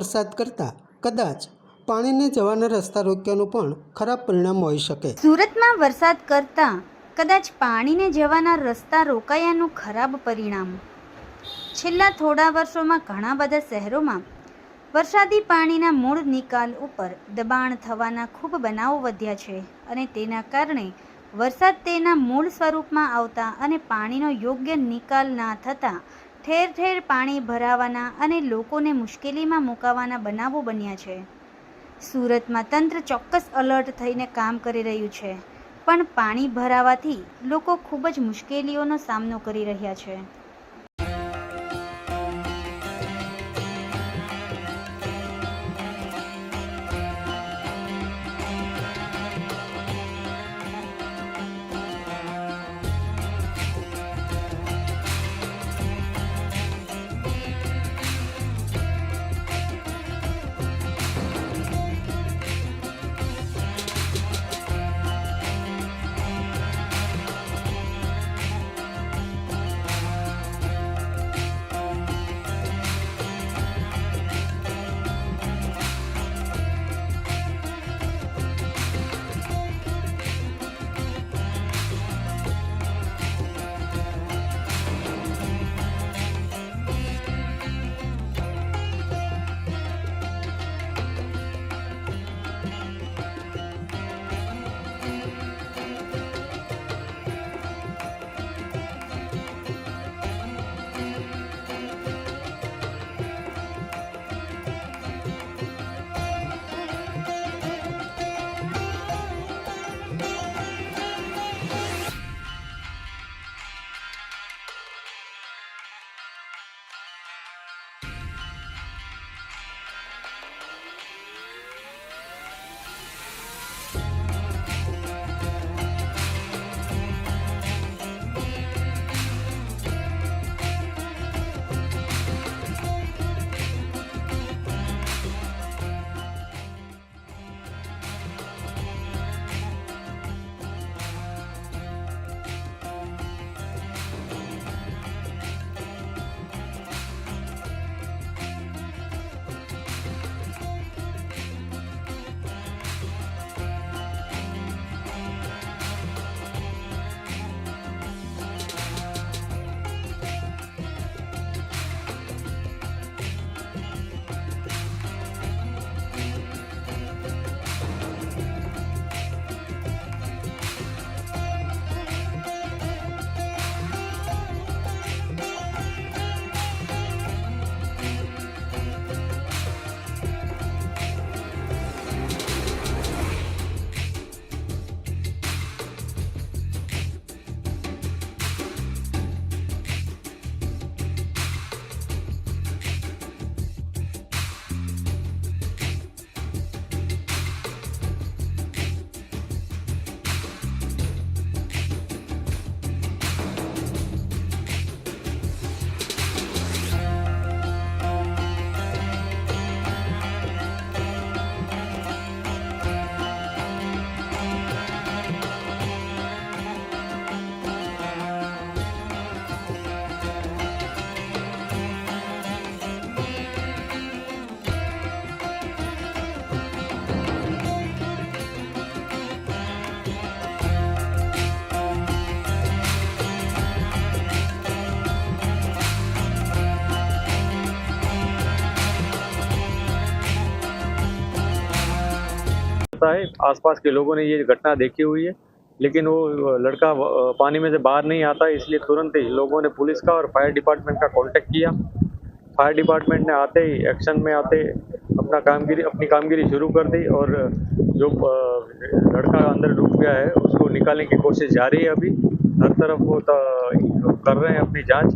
વરસાદ કરતાં કદાચ પાણીને જવાના રસ્તા રોક્યાનું પણ ખરાબ પરિણામ હોઈ શકે। સુરતમાં વરસાદ કરતાં કદાચ પાણીને જવાના રસ્તા રોકાયાનું ખરાબ પરિણામ। છેલ્લા થોડા વર્ષોમાં ઘણા બધા શહેરોમાં વરસાદી પાણીના મૂળ નિકાલ ઉપર દબાણ થવાના ખૂબ બનાવો વધ્યા છે અને તેના કારણે વરસાદ તેના મૂળ સ્વરૂપમાં આવતા અને પાણીનો યોગ્ય નિકાલ ના થતાં ઠેર ઠેર પાણી ભરાવાના અને લોકોને મુશ્કેલીમાં મુકાવાના બનાવો બન્યા છે। સુરતમાં તંત્ર ચોક્કસ એલર્ટ થઈને કામ કરી રહ્યું છે, પણ પાણી ભરાવાથી લોકો ખૂબ જ મુશ્કેલીઓનો સામનો કરી રહ્યા છે। है आसपास के लोगों ने ये घटना देखी हुई है, लेकिन वो लड़का पानी में से बाहर नहीं आता, इसलिए तुरंत ही लोगों ने पुलिस का और फायर डिपार्टमेंट का कांटेक्ट किया। फायर डिपार्टमेंट ने आते ही एक्शन में आते अपनी कामगिरी शुरू कर दी और जो लड़का अंदर डूब गया है उसको निकालने की कोशिश जारी है। अभी हर तरफ वो कर रहे हैं अपनी जांच।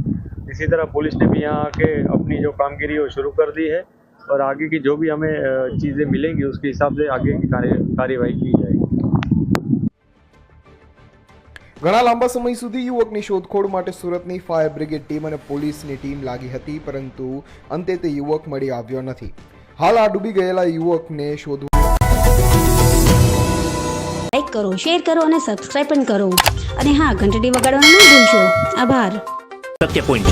इसी तरह पुलिस ने भी यहाँ आके अपनी जो कामगिरी वो शुरू कर दी है और आगे की जो भी हमें चीज़ें मिलेंगी उसके हिसाब से आगे की कार्यवाही की जाएगी। ઘણા લાંબા સમય સુધી યુવકની શોધખોળ માટે સુરતની ફાયર બ્રિગેડ ટીમ અને પોલીસની ટીમ લાગી હતી, પરંતુ અંતે તે યુવક મળી આવ્યો નથી। હાલ આ ડૂબી ગયેલા યુવકને શોધવા લાઈક કરો, શેર કરો અને સબસ્ક્રાઇબ પણ કરો અને હા, ઘંટડી વગાડવાનું ન ભૂલશો। આભાર। સત્ય પોઈન્ટ।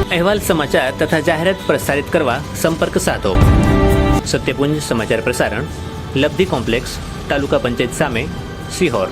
અહેવાલ સમાચાર તથા જાહેરાત પ્રસારિત કરવા સંપર્ક સાધો. સત્યપુંજ સમાચાર પ્રસારણ, લબ્ધિ કોમ્પ્લેક્સ, તાલુકા પંચાયત સામે, સિહોર.